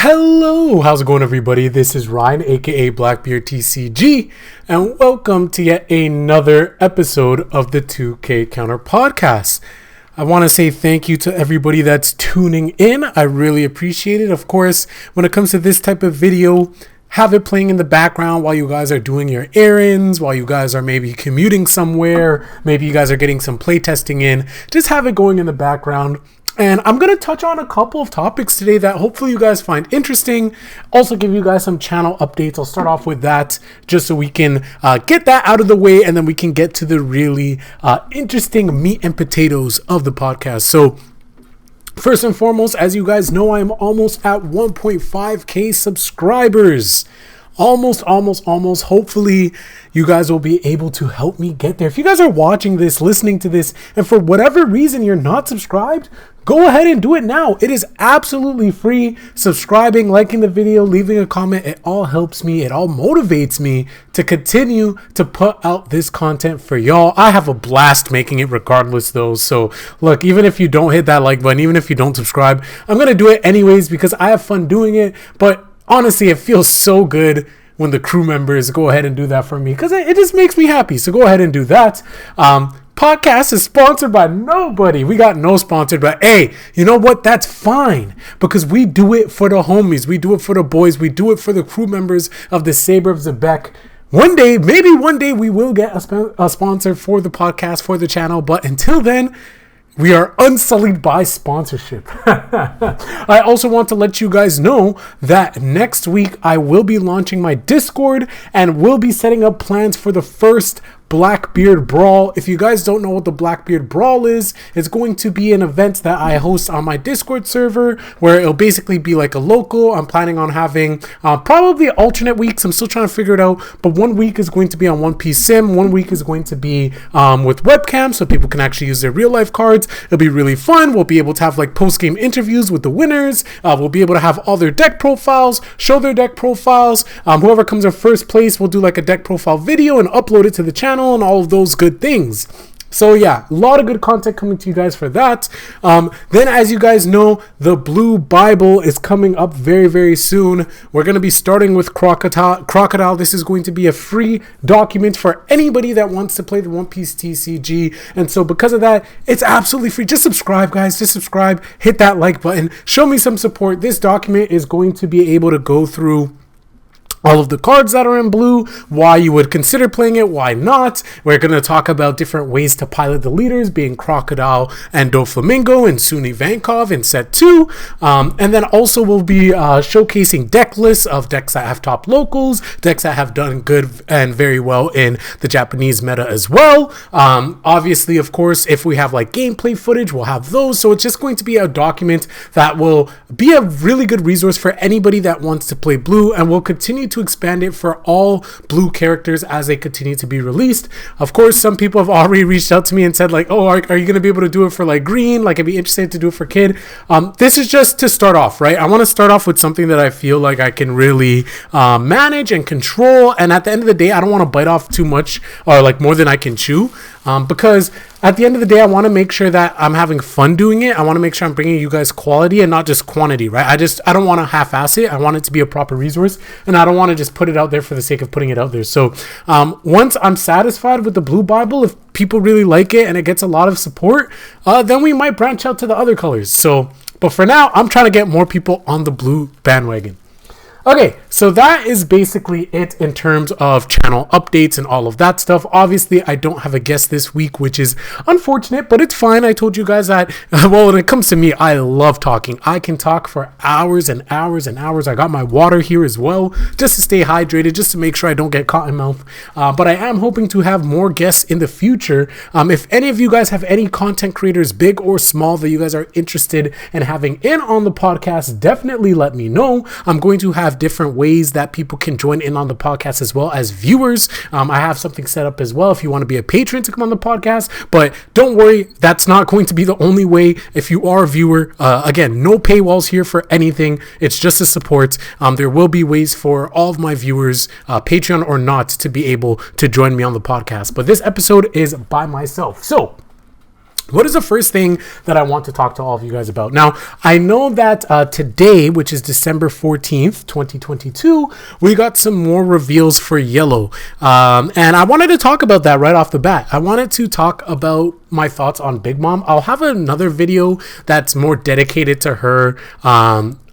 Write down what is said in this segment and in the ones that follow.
Hello, how's it going everybody? This is Ryan, aka Blackbeard TCG, and welcome to yet another episode of the 2K Counter Podcast. I want to say thank you to everybody that's tuning in. I really appreciate it. Of course, when it comes to this type of video, have it playing in the background while you guys are doing your errands, while you guys are maybe commuting somewhere, maybe you guys are getting some playtesting in. Just have it going in the background. And I'm going to touch on a couple of topics today that hopefully you guys find interesting. Also give you guys some channel updates. I'll start off with that just so we can get that out of the way, and then we can get to the really interesting meat and potatoes of the podcast. So first and foremost, as you guys know, I'm almost at 1.5k subscribers. Almost. Hopefully you guys will be able to help me get there. If you guys are watching this, listening to this, and for whatever reason you're not subscribed, go ahead and do it now. It is absolutely free. Subscribing, liking the video, leaving a comment, it all helps me. It all motivates me to continue to put out this content for y'all. I have a blast making it regardless though. So look, even if you don't hit that like button, even if you don't subscribe, I'm going to do it anyways because I have fun doing it. But honestly, it feels so good when the crew members go ahead and do that for me because it just makes me happy. So go ahead and do that. Podcast is sponsored by nobody. We got no sponsored, but hey, you know what? That's fine because we do it for the homies. We do it for the boys. We do it for the crew members of the Saber of Zebek. One day, maybe one day we will get a sponsor for the podcast, for the channel. But until then, we are unsullied by sponsorship. I also want to let you guys know that next week I will be launching my Discord and will be setting up plans for the first Blackbeard Brawl. If you guys don't know what the Blackbeard Brawl is, it's going to be an event that I host on my Discord server where it'll basically be like a local. I'm planning on having probably alternate weeks. I'm still trying to figure it out, but 1 week is going to be on One Piece Sim. 1 week is going to be with webcam so people can actually use their real life cards. It'll be really fun. We'll be able to have like post-game interviews with the winners. We'll be able to have all their deck profiles, show their deck profiles. Whoever comes in first place will do like a deck profile video and upload it to the channel and all of those good things. So yeah, a lot of good content coming to you guys for that. Then as you guys know, the Blue Bible is coming up very, very soon. We're going to be starting with Crocodile. This is going to be a free document for anybody that wants to play the One Piece TCG. And so because of that, it's absolutely free. Just subscribe, guys. Just subscribe. Hit that like button. Show me some support. This document is going to be able to go through all of the cards that are in blue, why you would consider playing it, why not. We're going to talk about different ways to pilot the leaders, being Crocodile and Doflamingo and Suni Vankov in set 2. And then also we'll be showcasing deck lists of decks that have top locals, decks that have done good and very well in the Japanese meta as well. Obviously, of course, if we have like gameplay footage, we'll have those. So it's just going to be a document that will be a really good resource for anybody that wants to play blue, and we'll continue to expand it for all blue characters as they continue to be released. Of course, some people have already reached out to me and said like, oh, are you going to be able to do it for like green? Like, I'd be interested to do it for kid. This is just to start off, right? I want to start off with something that I feel like I can really manage and control. And at the end of the day, I don't want to bite off too much or like more than I can chew. Because at the end of the day, I want to make sure that I'm having fun doing it. I want to make sure I'm bringing you guys quality and not just quantity, right? I don't want to half-ass it. I want it to be a proper resource, and I don't want to just put it out there for the sake of putting it out there. So once I'm satisfied with the Blue Bible, if people really like it and it gets a lot of support, then we might branch out to the other colors. So, but for now, I'm trying to get more people on the blue bandwagon. Okay, so that is basically it in terms of channel updates and all of that stuff. Obviously, I don't have a guest this week, which is unfortunate, but it's fine. I told you guys that, well, when it comes to me, I love talking. I can talk for hours and hours and hours. I got my water here as well, just to stay hydrated, just to make sure I don't get cotton mouth. But I am hoping to have more guests in the future. If any of you guys have any content creators, big or small, that you guys are interested in having in on the podcast, definitely let me know. I'm going to have different ways that people can join in on the podcast as well as viewers. I have something set up as well if you want to be a patron to come on the podcast, but don't worry, that's not going to be the only way. If you are a viewer, again, no paywalls here for anything. It's just a support. There will be ways for all of my viewers, Patreon or not, to be able to join me on the podcast, but this episode is by myself. So what is the first thing that I want to talk to all of you guys about? Now, I know that today, which is December 14th, 2022, we got some more reveals for Yellow. And I wanted to talk about that right off the bat. I wanted to talk about my thoughts on Big Mom. I'll have another video that's more dedicated to her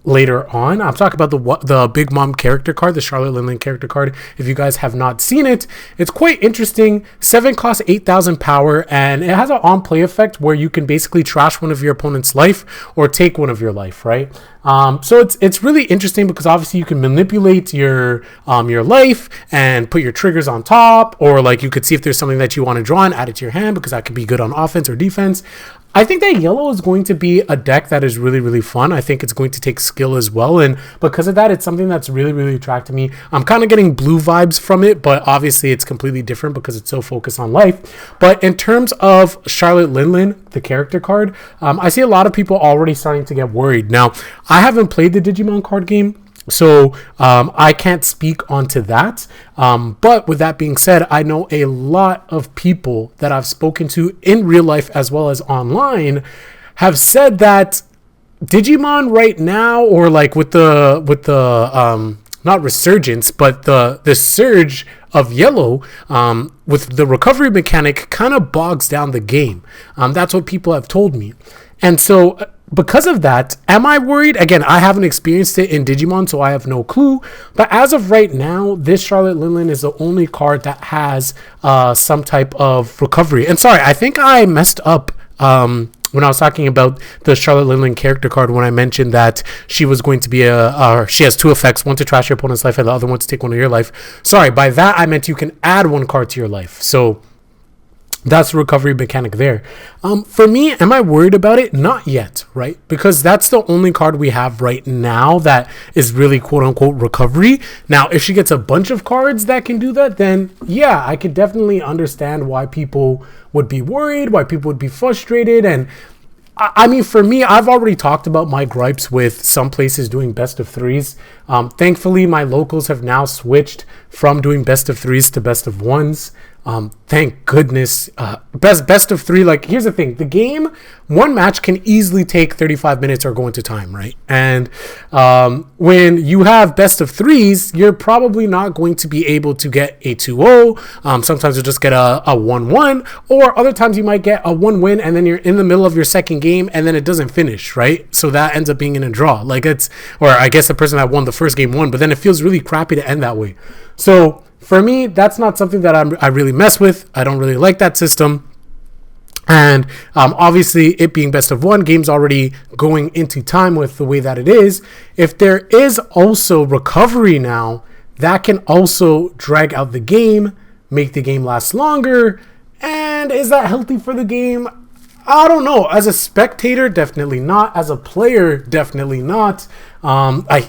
later on. I'm talking about the Big Mom character card, the Charlotte Linlin character card. If you guys have not seen it, it's quite interesting. 7 costs 8,000 power, and it has an on-play effect where you can basically trash one of your opponent's life or take one of your life, right? So it's really interesting because obviously you can manipulate your life and put your triggers on top, or like you could see if there's something that you want to draw and add it to your hand because that could be good on offense or defense. I think that Yellow is going to be a deck that is really, really fun. I think it's going to take skill as well. And because of that, it's something that's really, really attracted me. I'm kind of getting blue vibes from it, but obviously it's completely different because it's so focused on life. But in terms of Charlotte Linlin, the character card, I see a lot of people already starting to get worried. Now, I haven't played the Digimon card game, so I can't speak onto that. But with that being said, I know a lot of people that I've spoken to in real life as well as online have said that Digimon right now, or like with the not resurgence, but the surge of Yellow, with the recovery mechanic, kind of bogs down the game. That's what people have told me. And so because of that, am I worried? Again, I haven't experienced it in Digimon, so I have no clue. But as of right now, this Charlotte Linlin is the only card that has some type of recovery. And sorry, I think I messed up when I was talking about the Charlotte Linlin character card, when I mentioned that she was going to be she has 2 effects, one to trash your opponent's life and the other one to take one of your life. Sorry, by that I meant you can add 1 card to your life. So that's the recovery mechanic there. For me, am I worried about it? Not yet, right? Because that's the only card we have right now that is really quote-unquote recovery. Now, if she gets a bunch of cards that can do that, then yeah, I could definitely understand why people would be worried, why people would be frustrated. And I mean, for me, I've already talked about my gripes with some places doing best of 3s. Thankfully, my locals have now switched from doing best of 3s to best of 1s. Thank goodness. Best of 3. Like, here's the thing: the game, one match can easily take 35 minutes or go into time, right? And when you have best of 3s, you're probably not going to be able to get a 2-0. Sometimes you'll just get a 1-1, or other times you might get a 1 win and then you're in the middle of your second game and then it doesn't finish, right? So that ends up being in a draw. Like, or I guess the person that won the first game won, but then it feels really crappy to end that way. So for me, that's not something that I really mess with. I don't really like that system. And obviously, it being best of 1, game's already going into time with the way that it is. If there is also recovery now, that can also drag out the game, make the game last longer. And is that healthy for the game? I don't know. As a spectator, definitely not. As a player, definitely not.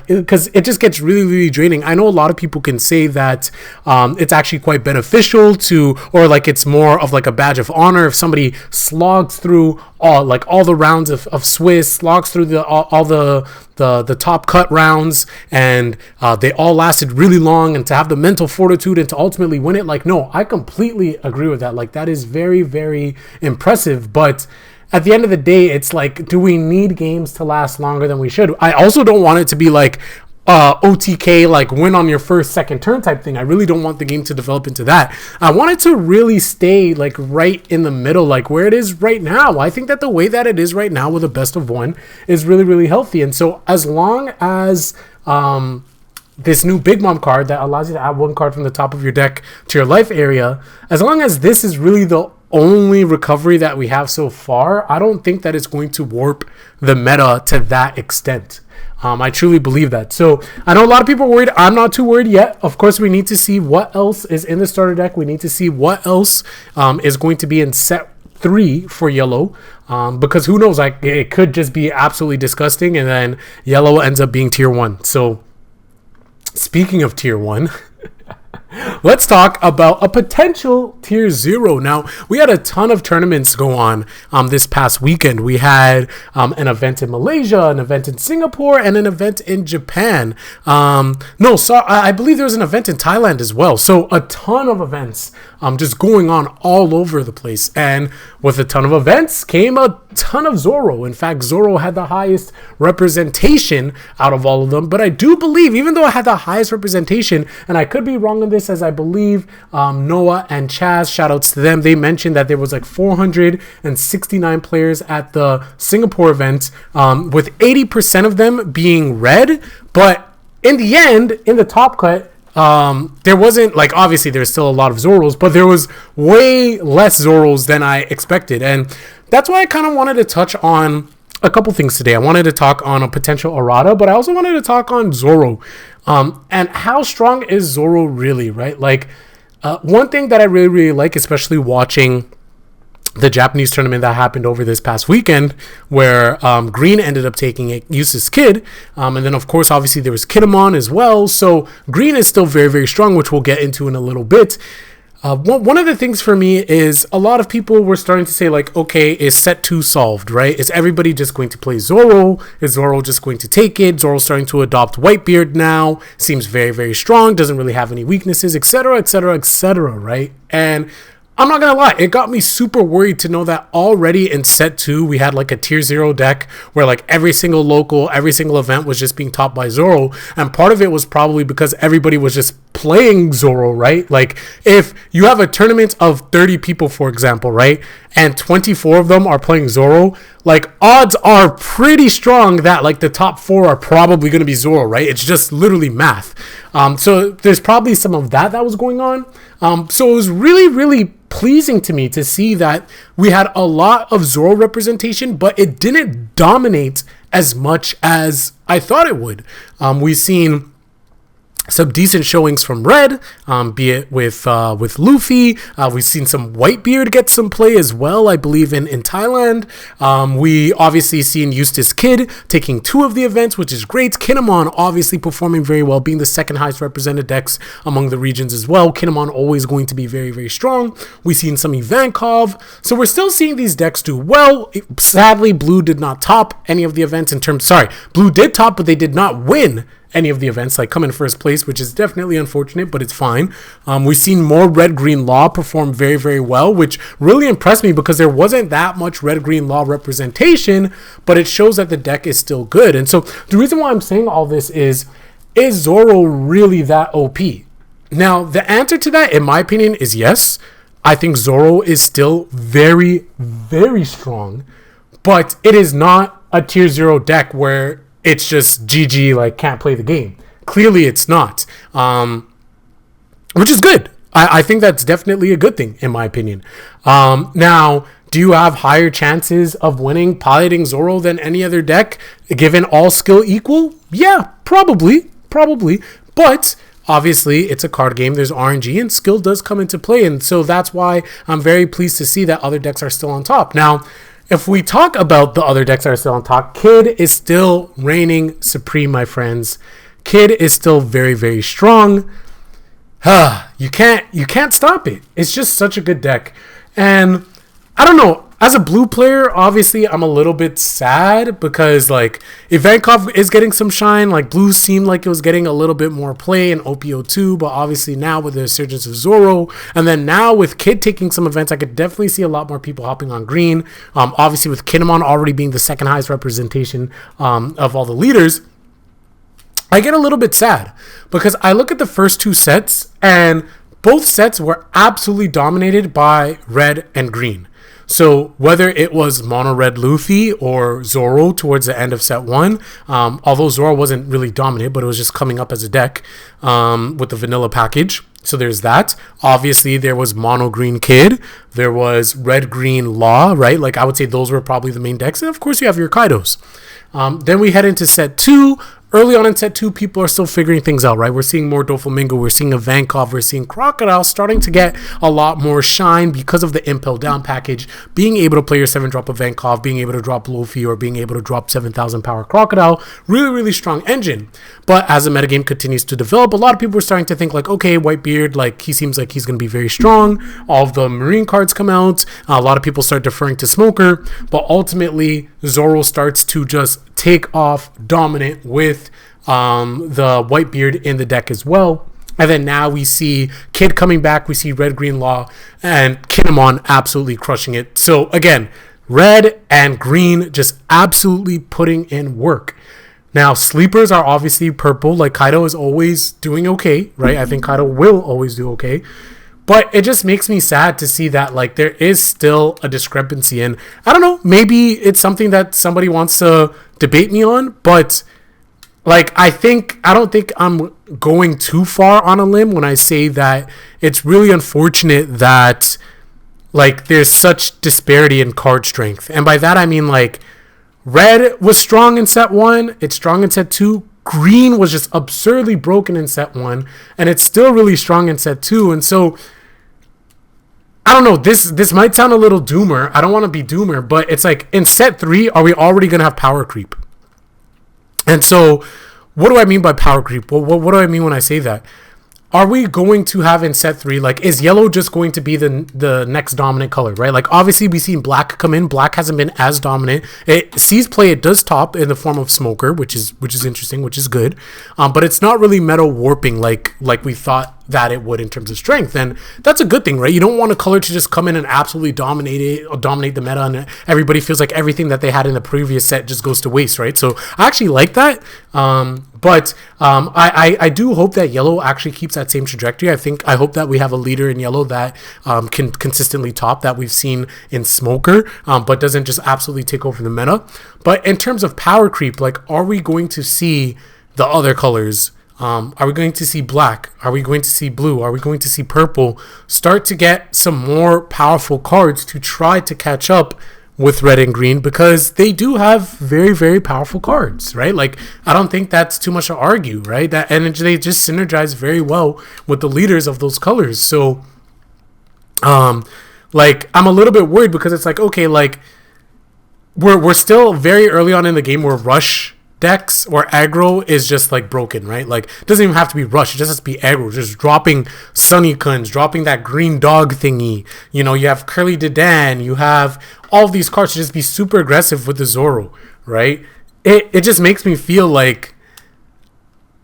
Because it just gets really, really draining. I know a lot of people can say that it's actually quite beneficial to, or like it's more of like a badge of honor if somebody slogs through all the rounds of Swiss, slogs through all the top cut rounds, and they all lasted really long, and to have the mental fortitude and to ultimately win it. Like, no, I completely agree with that. Like, that is very, very impressive. But at the end of the day, it's like, do we need games to last longer than we should? I also don't want it to be like OTK, like win on your first, second turn type thing. I really don't want the game to develop into that. I want it to really stay like right in the middle, like where it is right now. I think that the way that it is right now with a best of 1 is really, really healthy. And so as long as this new Big Mom card that allows you to add 1 card from the top of your deck to your life area, as long as this is really the only recovery that we have so far, I don't think that it's going to warp the meta to that extent. I truly believe that. So I know a lot of people are worried. I'm not too worried yet. Of course, we need to see what else is in the starter deck. We need to see what else is going to be in set 3 for Yellow, because who knows, like, it could just be absolutely disgusting and then Yellow ends up being tier 1. So speaking of tier 1, let's talk about a potential tier 0. Now, we had a ton of tournaments go on this past weekend. We had an event in Malaysia, an event in Singapore, and an event in Japan. I believe there was an event in Thailand as well. So a ton of events just going on all over the place. And with a ton of events came a ton of Zoro. In fact, Zoro had the highest representation out of all of them. But I do believe, even though it had the highest representation, and I could be wrong on this, as I believe Noah and Chaz, shout outs to them, they mentioned that there was like 469 players at the Singapore event, with 80% of them being red. But in the end, in the top cut, there wasn't, like, obviously there's still a lot of Zoros, but there was way less Zoros than I expected. And that's why I kind of wanted to touch on a couple things today. I wanted to talk on a potential errata, but I also wanted to talk on Zoro. And how strong is Zoro really, right? Like, one thing that I really, really like, especially watching the Japanese tournament that happened over this past weekend, where Green ended up taking it, Yusa's kid. And then, of course, obviously there was Kinemon as well. So Green is still very, very strong, which we'll get into in a little bit. One of the things for me is a lot of people were starting to say, like, okay, is set 2 solved, right? Is everybody just going to play Zoro? Is Zoro just going to take it? Zoro's starting to adopt Whitebeard now. Seems very, very strong. Doesn't really have any weaknesses, etc., etc., etc., right? And I'm not going to lie, it got me super worried to know that already in set 2, we had like a tier 0 deck where like every single local, every single event was just being topped by Zoro. And part of it was probably because everybody was just playing Zoro, right? Like, if you have a tournament of 30 people, for example, right, and 24 of them are playing Zoro, like, odds are pretty strong that like the top 4 are probably going to be Zoro, right? It's just literally math. So there's probably some of that was going on. So it was really, really pleasing to me to see that we had a lot of Zoro representation, but it didn't dominate as much as I thought it would. We've seen some decent showings from Red, be it with Luffy. We've seen some Whitebeard get some play as well, I believe, in Thailand. We obviously seen Eustace Kid taking 2 of the events, which is great. Kinemon obviously performing very well, being the second highest represented decks among the regions as well. Kinemon always going to be very, very strong. We've seen some Ivankov. So we're still seeing these decks do well. Sadly, Blue did not top any of the events in terms... Sorry, Blue did top, but they did not win any of the events, like come in first place, which is definitely unfortunate, but it's fine. We've seen more Red-Green Law perform very, very well, which really impressed me because there wasn't that much Red-Green Law representation, but it shows that the deck is still good. And so the reason why I'm saying all this is Zoro really that OP? Now, the answer to that, in my opinion, is yes. I think Zoro is still very, very strong, but it is not a tier 0 deck where it's just GG, like, can't play the game. Clearly it's not, which is good. I think that's definitely a good thing, in my opinion. Now, do you have higher chances of winning piloting Zoro than any other deck, given all skill equal? Yeah, probably. But obviously, it's a card game. There's RNG, and skill does come into play. And so that's why I'm very pleased to see that other decks are still on top. Now, if we talk about the other decks that are still on top, Kid is still reigning supreme, my friends. Kid is still very, very strong. You can't stop it. It's just such a good deck. And I don't know. As a Blue player, obviously, I'm a little bit sad because, like, Ivankov is getting some shine. Like, Blue seemed like it was getting a little bit more play in OPO2, but obviously now with the resurgence of Zoro, and then now with Kid taking some events, I could definitely see a lot more people hopping on Green. Obviously, with Kinemon already being the second highest representation of all the leaders, I get a little bit sad because I look at the first 2 sets, and both sets were absolutely dominated by Red and Green. So whether it was Mono Red Luffy or Zoro towards the end of set 1, although Zoro wasn't really dominant, but it was just coming up as a deck with the vanilla package. So there's that. Obviously, there was Mono Green Kid. There was Red Green Law, right? Like, I would say those were probably the main decks. And of course, you have your Kaidos. Then we head into set 2. Early on in set 2, people are still figuring things out, right? We're seeing more Doflamingo, we're seeing Ivankov, we're seeing Crocodile starting to get a lot more shine because of the Impel Down package, being able to play your 7-drop Ivankov, being able to drop Luffy, or being able to drop 7,000 power Crocodile. Really, really strong engine. But as the metagame continues to develop, a lot of people are starting to think like, okay, Whitebeard, like, he seems like he's going to be very strong. All of the Marine cards come out. A lot of people start deferring to Smoker. But ultimately, Zoro starts to just take off dominant with the Whitebeard in the deck as well. And then now we see Kid coming back. We see Red Green Law and Kinemon absolutely crushing it. So again, red and green just absolutely putting in work. Now, sleepers are obviously purple. Like, Kaido is always doing okay, right? I think Kaido will always do okay. But it just makes me sad to see that, like, there is still a discrepancy. And I don't know, maybe it's something that somebody wants to debate me on. But, like, I don't think I'm going too far on a limb when I say that it's really unfortunate that, like, there's such disparity in card strength. And by that, I mean, like, red was strong in set 1. It's strong in set 2. Green was just absurdly broken in set 1. And it's still really strong in set 2. And so, I don't know. This might sound a little doomer. I don't want to be doomer. But it's like, in set 3, are we already going to have power creep? And so, what do I mean by power creep? Well, what do I mean when I say that? Are we going to have in set 3, like, is yellow just going to be the next dominant color, right? Like, obviously, we've seen black come in. Black hasn't been as dominant. It sees play. It does top in the form of Smoker, which is interesting, which is good. But it's not really meta warping like we thought that it would in terms of strength, and that's a good thing, right? You don't want a color to just come in and absolutely dominate the meta, and everybody feels like everything that they had in the previous set just goes to waste, right? So I actually like that. But I do hope that yellow actually keeps that same trajectory. I hope that we have a leader in yellow that can consistently top that we've seen in Smoker, but doesn't just absolutely take over the meta. But in terms of power creep, like, are we going to see the other colors? Are we going to see black? Are we going to see blue? Are we going to see purple start to get some more powerful cards to try to catch up with red and green? Because they do have very, very powerful cards, right? Like, I don't think that's too much to argue, right? That, and they just synergize very well with the leaders of those colors. So, like, I'm a little bit worried because it's like, okay, like, we're still very early on in the game where rush decks or aggro is just, like, broken, right? Like, it doesn't even have to be rush, it just has to be aggro, just dropping Sunnykins, dropping that green dog thingy. You know, you have Curly Dedan, you have all of these cards to just be super aggressive with the Zoro, right? It just makes me feel like,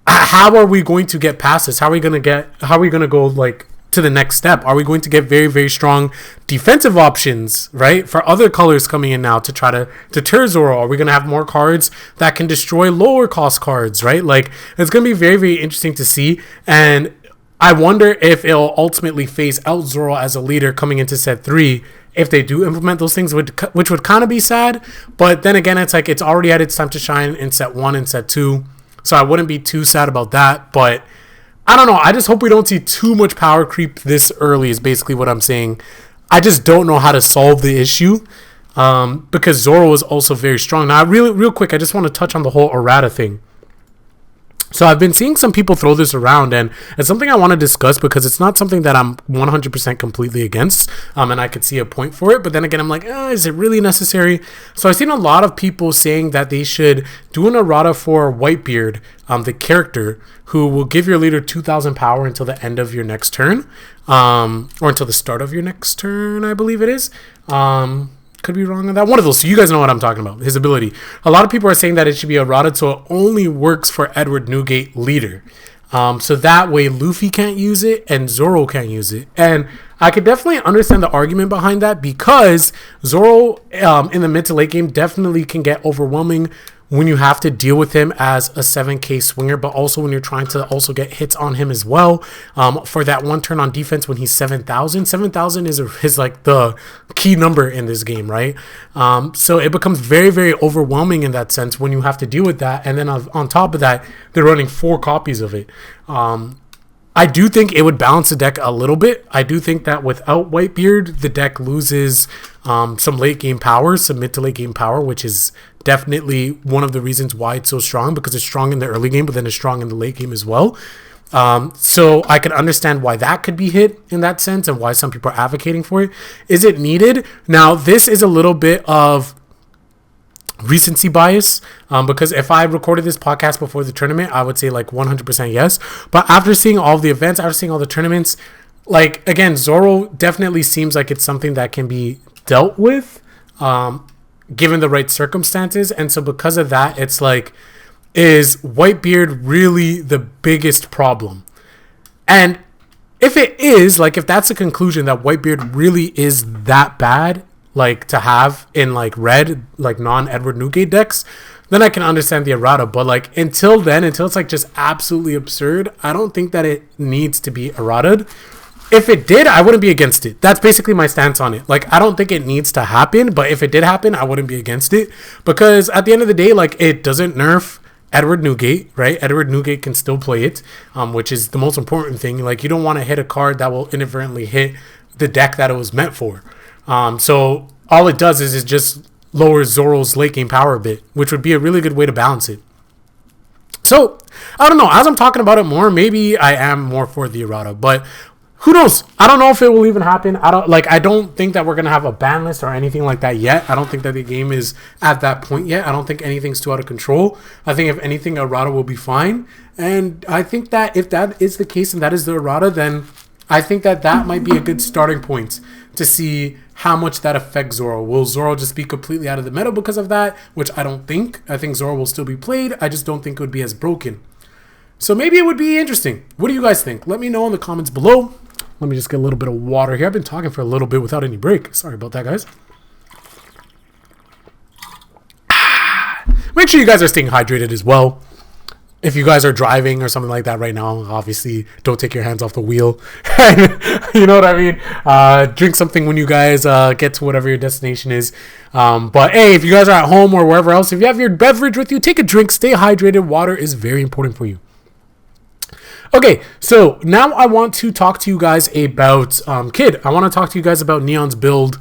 how are we going to get past this? How are we going to go, like, to the next step? Are we going to get very, very strong defensive options, right, for other colors coming in now to try to deter Zoro? Are we going to have more cards that can destroy lower cost cards, right? Like, it's going to be very, very interesting to see. And I wonder if it'll ultimately phase out Zoro as a leader coming into set 3 if they do implement those things, which would kind of be sad. But then again, it's like, it's already had its time to shine in set 1 and set 2, so I wouldn't be too sad about that. But I don't know. I just hope we don't see too much power creep this early is basically what I'm saying. I just don't know how to solve the issue, because Zoro is also very strong. Now, real quick, I just want to touch on the whole errata thing. So I've been seeing some people throw this around, and it's something I want to discuss because it's not something that I'm 100% completely against, and I could see a point for it. But then again, I'm like, is it really necessary? So I've seen a lot of people saying that they should do an errata for Whitebeard, the character, who will give your leader 2,000 power until the end of your next turn, or until the start of your next turn, I believe it is. Could be wrong on that. One of those. So you guys know what I'm talking about. His ability. A lot of people are saying that it should be errata, so it only works for Edward Newgate leader. So that way Luffy can't use it and Zoro can't use it. And I could definitely understand the argument behind that, because Zoro in the mid to late game definitely can get overwhelming when you have to deal with him as a 7k swinger, but also when you're trying to also get hits on him as well. For that one turn on defense when he's 7,000. 7,000 is like the key number in this game, right? So it becomes very, very overwhelming in that sense when you have to deal with that. And then on top of that, they're running 4 copies of it. I do think it would balance the deck a little bit. I do think that without Whitebeard, the deck loses some late game power, some mid to late game power, which is definitely one of the reasons why it's so strong, because it's strong in the early game, but then it's strong in the late game as well. So I can understand why that could be hit in that sense and why some people are advocating for it. Is it needed? Now, this is a little bit of recency bias, because if I recorded this podcast before the tournament, I would say like 100% yes. But after seeing all the events, after seeing all the tournaments, like, again, Zoro definitely seems like it's something that can be dealt with, given the right circumstances. And so because of that, it's like, is Whitebeard really the biggest problem? And if it is, like, if that's the conclusion that Whitebeard really is that bad, like, to have in, like, red, like, non-Edward Newgate decks, then I can understand the errata. But, like, until then, until it's, like, just absolutely absurd, I don't think that it needs to be errataed. If it did, I wouldn't be against it. That's basically my stance on it. Like, I don't think it needs to happen, but if it did happen, I wouldn't be against it. Because at the end of the day, like, it doesn't nerf Edward Newgate, right? Edward Newgate can still play it, which is the most important thing. Like, you don't want to hit a card that will inadvertently hit the deck that it was meant for. So all it does is it just lowers Zoro's late game power a bit, which would be a really good way to balance it. So, I don't know. As I'm talking about it more, maybe I am more for the errata, but who knows? I don't know if it will even happen. I don't think that we're going to have a ban list or anything like that yet. I don't think that the game is at that point yet. I don't think anything's too out of control. I think if anything, errata will be fine. And I think that if that is the case and that is the errata, then I think that that might be a good starting point to see how much that affects Zoro. Will Zoro just be completely out of the meta because of that? Which I don't think. I think Zoro will still be played. I just don't think it would be as broken. So maybe it would be interesting. What do you guys think? Let me know in the comments below. Let me just get a little bit of water here. I've been talking for a little bit without any break. Sorry about that, guys. Make sure you guys are staying hydrated as well. If you guys are driving or something like that right now, obviously don't take your hands off the wheel. You know what I mean? Drink something when you guys get to whatever your destination is. But hey, if you guys are at home or wherever else, if you have your beverage with you, take a drink. Stay hydrated. Water is very important for you. Okay, so now I want to talk to you guys about Kid. I want to talk to you guys about Neon's build.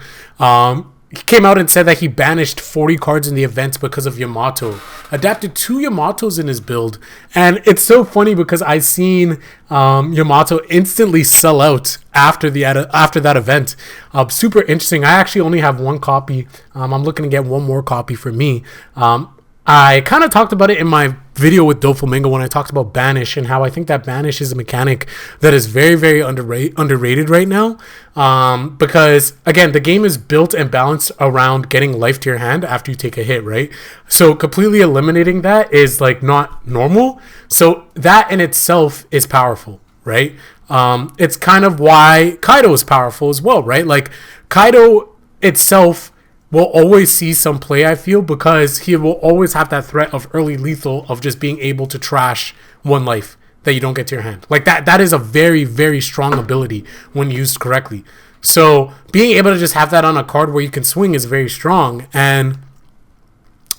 He came out and said that he banished 40 cards in the event because of Yamato. Adapted 2 Yamatos in his build. And it's so funny because I seen Yamato instantly sell out after that event. Super interesting. I actually only have 1 copy. I'm looking to get 1 more copy for me. I kind of talked about it in my video with Doflamingo when I talked about Banish and how I think that Banish is a mechanic that is very, very underrated right now. Because, again, the game is built and balanced around getting life to your hand after you take a hit, right? So completely eliminating that is, like, not normal. So that in itself is powerful, right? It's kind of why Kaido is powerful as well, right? Like, Kaido itself will always see some play, I feel, because he will always have that threat of early lethal of just being able to trash 1 life that you don't get to your hand. Like, that is a very, very strong ability when used correctly. So being able to just have that on a card where you can swing is very strong. And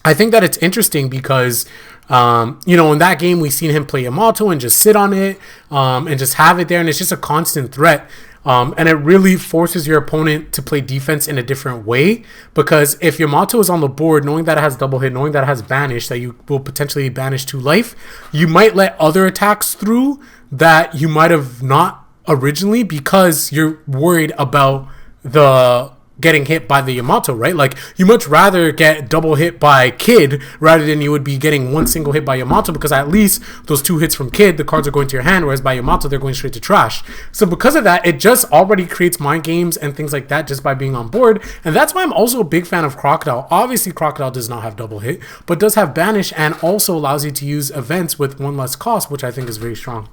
I think that it's interesting because, you know, in that game, we've seen him play Yamato and just sit on it and just have it there. And it's just a constant threat. And it really forces your opponent to play defense in a different way, because if Yamato is on the board, knowing that it has double hit, knowing that it has banish, that you will potentially banish 2 life, you might let other attacks through that you might have not originally because you're worried about the getting hit by the Yamato, right? Like, you much rather get double hit by Kid rather than you would be getting 1 single hit by Yamato, because at least those 2 hits from Kid, the cards are going to your hand, whereas by Yamato, they're going straight to trash. So because of that, it just already creates mind games and things like that just by being on board. And that's why I'm also a big fan of Crocodile. Obviously, Crocodile does not have double hit, but does have banish and also allows you to use events with 1 less cost, which I think is very strong.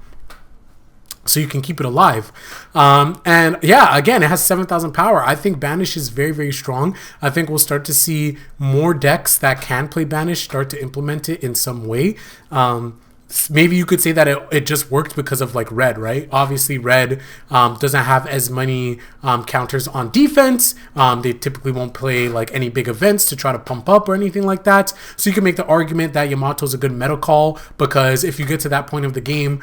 So you can keep it alive. And yeah, again, it has 7,000 power. I think Banish is very, very strong. I think we'll start to see more decks that can play Banish start to implement it in some way. Maybe you could say that it just worked because of, like, red, right? Obviously, red doesn't have as many counters on defense. They typically won't play, like, any big events to try to pump up or anything like that. So you can make the argument that Yamato is a good meta call, because if you get to that point of the game,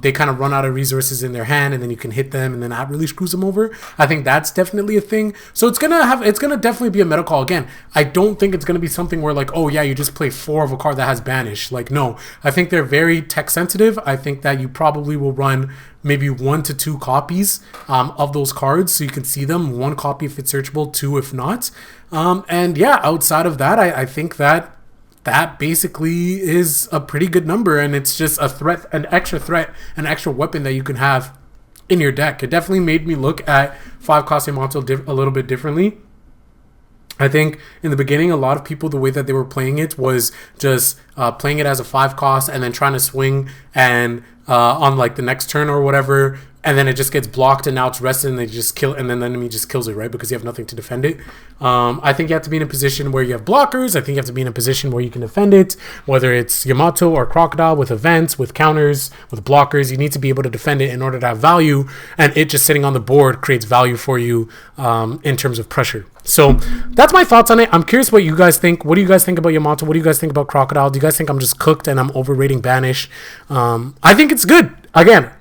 they kind of run out of resources in their hand, and then you can hit them, and then that really screws them over. I think that's definitely a thing. So it's gonna definitely be a meta call. Again, I don't think it's gonna be something where, like, oh yeah, you just play 4 of a card that has banish. Like, no, I think they're very tech sensitive. I think that you probably will run maybe 1 to 2 copies of those cards, so you can see them. 1 copy if it's searchable, 2 if not. And yeah, outside of that, I think that basically is a pretty good number, and it's just a threat, an extra weapon that you can have in your deck. It definitely made me look at 5 cost Yamato a little bit differently. I think in the beginning, a lot of people, the way that they were playing it was just playing it as a 5 cost and then trying to swing and on like the next turn or whatever, and then it just gets blocked and now it's rested and they just kill, and then the enemy just kills it, right? Because you have nothing to defend it. I think you have to be in a position where you have blockers. I think you have to be in a position where you can defend it, whether it's Yamata or Crocodile, with events, with counters, with blockers. You need to be able to defend it in order to have value, and it just sitting on the board creates value for you in terms of pressure. So that's my thoughts on it. I'm curious what you guys think. What do you guys think about Yamato? What do you guys think about Crocodile? Do you guys think I'm just cooked and I'm overrating Banish? I think it's good.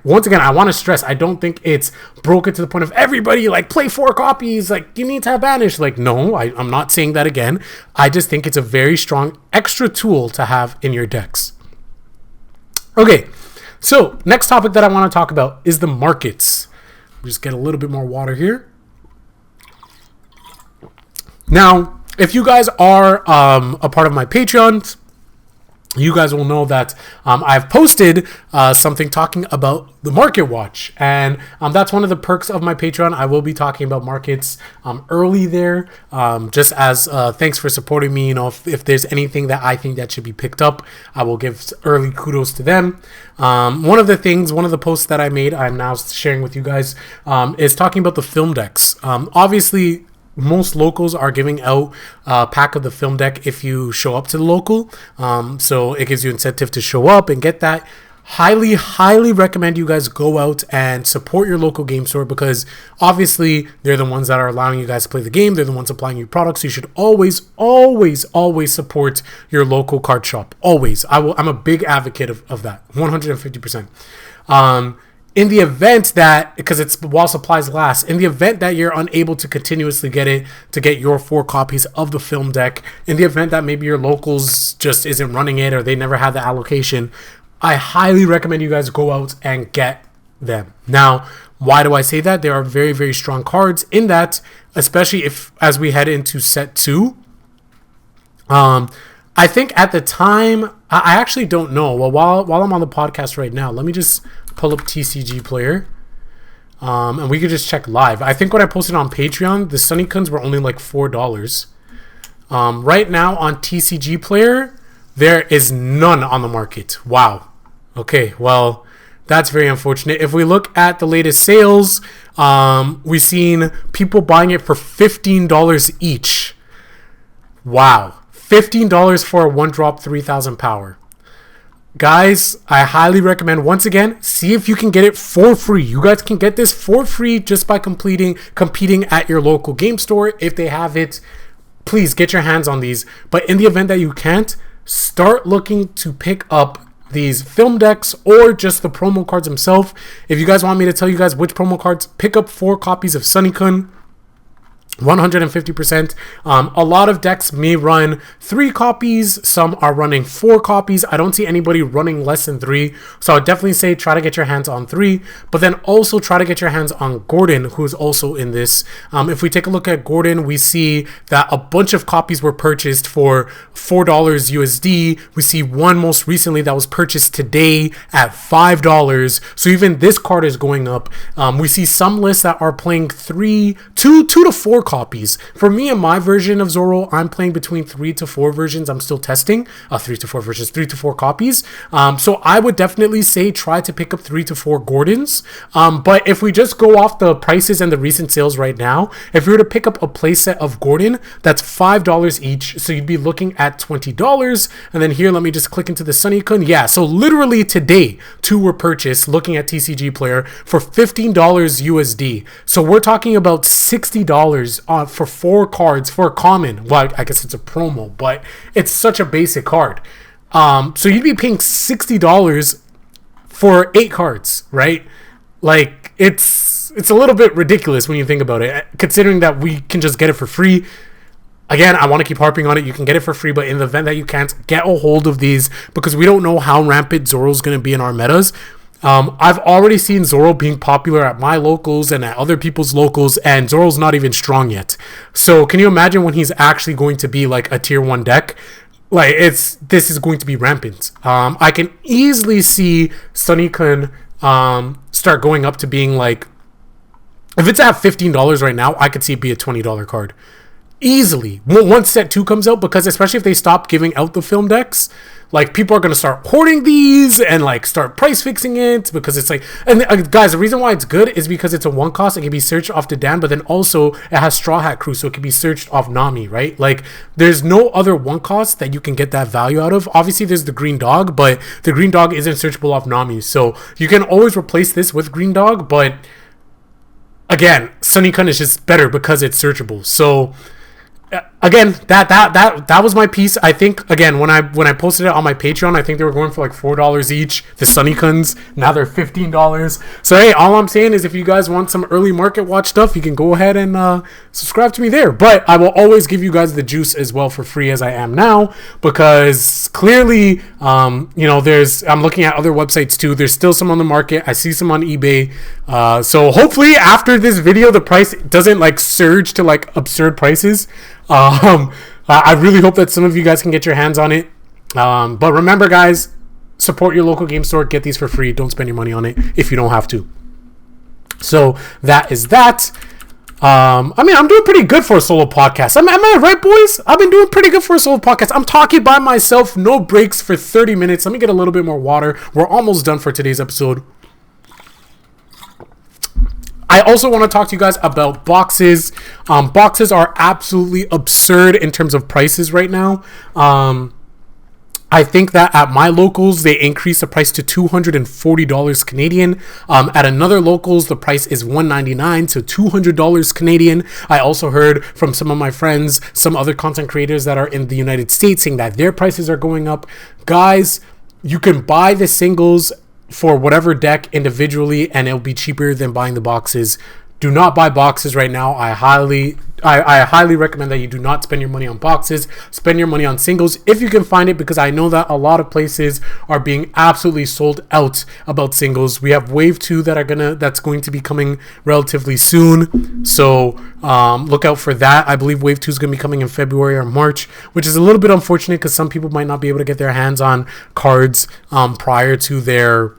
Once again, I want to stress, I don't think it's broken to the point of everybody like play 4 copies. Like you need to have Banish. Like no, I'm not saying that again. I just think it's a very strong extra tool to have in your decks. Okay, so next topic that I want to talk about is the markets. Just get a little bit more water here. Now, if you guys are a part of my Patreon, you guys will know that I've posted something talking about the Market Watch. And that's one of the perks of my Patreon. I will be talking about markets early there, just as thanks for supporting me. You know, if there's anything that I think that should be picked up, I will give early kudos to them. One of the posts that I made, I'm now sharing with you guys, is talking about the film decks. Obviously, most locals are giving out a pack of the film deck if you show up to the local. So it gives you incentive to show up and get that. Highly recommend you guys go out and support your local game store, because obviously they're the ones that are allowing you guys to play the game. They're the ones supplying you products. So you should always support your local card shop. Always. I'm a big advocate of that. 150%. In the event that, because it's while supplies last, in the event that you're unable to continuously get your 4 copies of the film deck, in the event that maybe your locals just isn't running it or they never had the allocation, I highly recommend you guys go out and get them. Now, why do I say that? There are very, very strong cards in that, especially as we head into set 2. I think at the time, I actually don't know. Well, while I'm on the podcast right now, let me just pull up TCG Player, and we could just check live. I think when I posted on Patreon, the Sunnykuns were only like $4. Right now on TCG Player, there is none on the market. Wow. Okay, well, that's very unfortunate. If we look at the latest sales, we've seen people buying it for $15 each. Wow. $15 for a 1-drop 3000 power. Guys, I highly recommend, once again, see if you can get it for free. You guys can get this for free just by competing at your local game store. If they have it, please get your hands on these. But in the event that you can't, start looking to pick up these film decks or just the promo cards themselves. If you guys want me to tell you guys which promo cards, pick up 4 copies of Sunnykun. 150%. A lot of decks may run 3 copies. Some are running 4 copies. I don't see anybody running less than 3. So I would definitely say try to get your hands on 3. But then also try to get your hands on Gordon, who is also in this. If we take a look at Gordon, we see that a bunch of copies were purchased for $4 USD. We see one most recently that was purchased today at $5. So even this card is going up. We see some lists that are playing 2 to 4 copies. For me and my version of Zoro, I'm playing between 3 to 4 versions. I'm still testing 3 to 4 versions, 3 to 4 copies. So I would definitely say try to pick up 3 to 4 Gordons. But if we just go off the prices and the recent sales right now, if you were to pick up a playset of Gordon, that's $5 each. So you'd be looking at $20. And then here, let me just click into the Sunnykun. Yeah, so literally today, 2 were purchased, looking at TCG Player, for $15 USD. So we're talking about $60 for 4 cards for a common. Well, I guess it's a promo, but it's such a basic card. So you'd be paying $60 for 8 cards, right? Like it's a little bit ridiculous when you think about it, considering that we can just get it for free. Again, I want to keep harping on it. You can get it for free, but in the event that you can't, get a hold of these, because we don't know how rampant Zoro's going to be in our metas. I've already seen Zoro being popular at my locals and at other people's locals, and Zoro's not even strong yet. So can you imagine when he's actually going to be like a tier 1 deck? Like this is going to be rampant. I can easily see Sunnykun start going up to being like, if it's at $15 right now, I could see it be a $20 card. easily once set 2 comes out, because especially if they stop giving out the film decks, like people are going to start hoarding these and like start price fixing it, because it's like, and guys, the reason why it's good is because it's a 1 cost. It can be searched off the Dan, but then also it has Straw Hat Crew, so it can be searched off Nami, right? Like there's no other 1 cost that you can get that value out of. Obviously there's the Green Dog, but the Green Dog isn't searchable off Nami, so you can always replace this with Green Dog. But again, Sunny Kun is just better because it's searchable. So again, that was my piece. I think again when I posted it on my Patreon, I think they were going for like $4 each. The Sunnykuns, now they're $15. So hey, all I'm saying is if you guys want some early market watch stuff, you can go ahead and subscribe to me there. But I will always give you guys the juice as well for free as I am now, because clearly I'm looking at other websites too. There's still some on the market. I see some on eBay. So hopefully after this video the price doesn't like surge to like absurd prices. I really hope that some of you guys can get your hands on it. But remember, guys, support your local game store. Get these for free. Don't spend your money on it if you don't have to. So that is that. I'm doing pretty good for a solo podcast. Am I right, boys? I've been doing pretty good for a solo podcast. I'm talking by myself, no breaks for 30 minutes. Let me get a little bit more water. We're almost done for today's episode. I also want to talk to you guys about boxes. Boxes are absolutely absurd in terms of prices right now. I think that at my locals, they increased the price to $240 Canadian. At another locals, the price is $199, so $200 Canadian. I also heard from some of my friends, some other content creators that are in the United States, saying that their prices are going up. Guys, you can buy the singles for whatever deck individually and it'll be cheaper than buying the boxes. Do not buy boxes right now. I highly recommend that you do not spend your money on boxes. Spend your money on singles if you can find it, because I know that a lot of places are being absolutely sold out about singles. We have Wave 2 that's going to be coming relatively soon, so look out for that. I believe Wave 2 is going to be coming in February or March, which is a little bit unfortunate because some people might not be able to get their hands on cards prior to their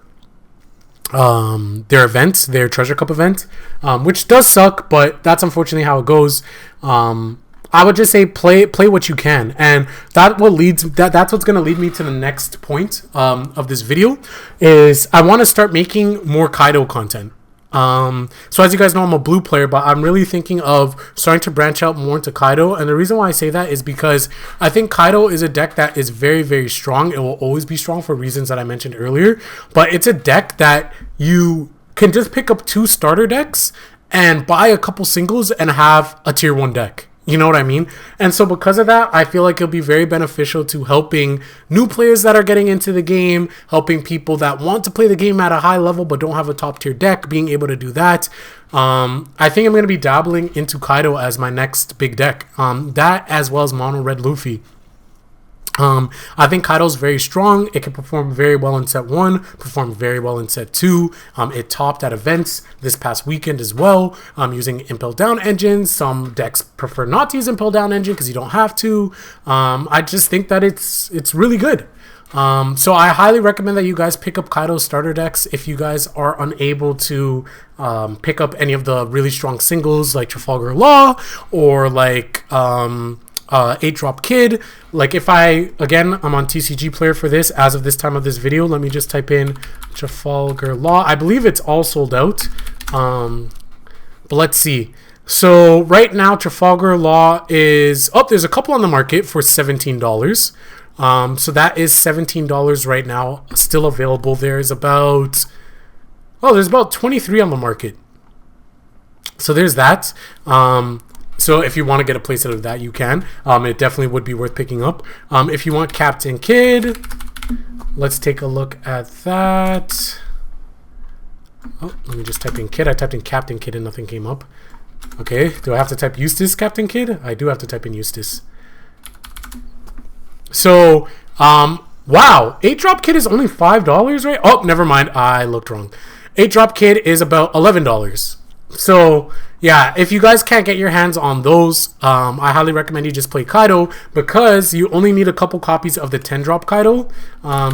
event, their Treasure Cup event, which does suck, but that's unfortunately how it goes. I would just say play what you can, and that's what's going to lead me to the next point of this video. Is I want to start making more Kaido content. So as you guys know, I'm a blue player, but I'm really thinking of starting to branch out more into Kaido. And the reason why I say that is because I think Kaido is a deck that is very, very strong. It will always be strong for reasons that I mentioned earlier, but it's a deck that you can just pick up 2 starter decks and buy a couple singles and have a tier 1 deck. You know what I mean? And so because of that, I feel like it'll be very beneficial to helping new players that are getting into the game, helping people that want to play the game at a high level but don't have a top tier deck, being able to do that. I think I'm going to be dabbling into Kaido as my next big deck. That as well as Mono Red Luffy. I think Kaido's very strong. It can perform very well in set 1, perform very well in set 2. It topped at events this past weekend as well, using Impel Down engine. Some decks prefer not to use Impel Down engine because you don't have to. I just think that it's really good. So I highly recommend that you guys pick up Kaido's starter decks if you guys are unable to pick up any of the really strong singles like Trafalgar Law or like 8-drop Kid. Like if I'm on TCG player for this as of this time of this video. Let me just type in Trafalgar Law. I believe it's all sold out, but let's see. So right now Trafalgar Law is there's a couple on the market for $17. So that is $17 right now, still available. There's about 23 on the market, so there's that. So if you want to get a playset of that, you can. It definitely would be worth picking up. If you want Captain Kid, let's take a look at that. Oh, let me just type in Kid. I typed in Captain Kid and nothing came up. Okay, do I have to type Eustace Captain Kid? I do have to type in Eustace. So, wow, 8-drop Kid is only $5, right? Oh, never mind. I looked wrong. 8-drop Kid is about $11. So yeah, if you guys can't get your hands on those, I highly recommend you just play Kaido, because you only need a couple copies of the 10-drop Kaido.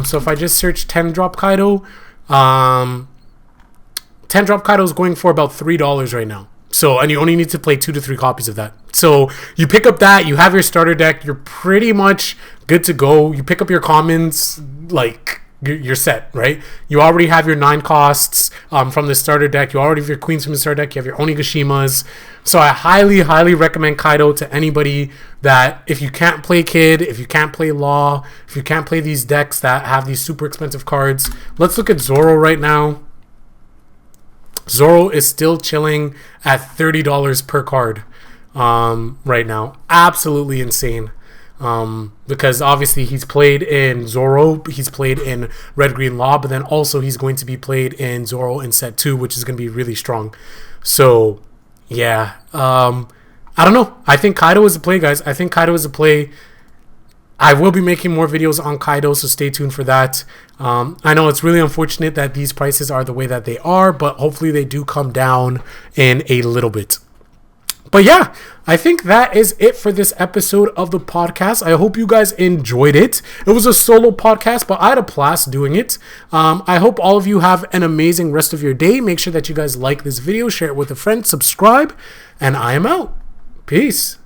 So if I just search 10-drop Kaido, 10-drop Kaido is going for about $3 right now. So, and you only need to play 2 to 3 copies of that. So you pick up that, you have your starter deck, you're pretty much good to go. You pick up your commons, like you're set, right? You already have your 9 costs from the starter deck. You already have your queens from the starter deck. You have your Onigashimas. So I highly recommend Kaido to anybody that if you can't play Kid, if you can't play Law, if you can't play these decks that have these super expensive cards. Let's look at Zoro right now. Zoro is still chilling at $30 per card right now. Absolutely insane. Because obviously he's played in Zoro, he's played in Red Green Law, but then also he's going to be played in Zoro in set 2, which is going to be really strong. So yeah, I don't know. I think Kaido is a play, guys. I think Kaido is a play. I will be making more videos on Kaido, so stay tuned for that. I know it's really unfortunate that these prices are the way that they are, but hopefully they do come down in a little bit. But yeah, I think that is it for this episode of the podcast. I hope you guys enjoyed it. It was a solo podcast, but I had a blast doing it. I hope all of you have an amazing rest of your day. Make sure that you guys like this video, share it with a friend, subscribe, and I am out. Peace.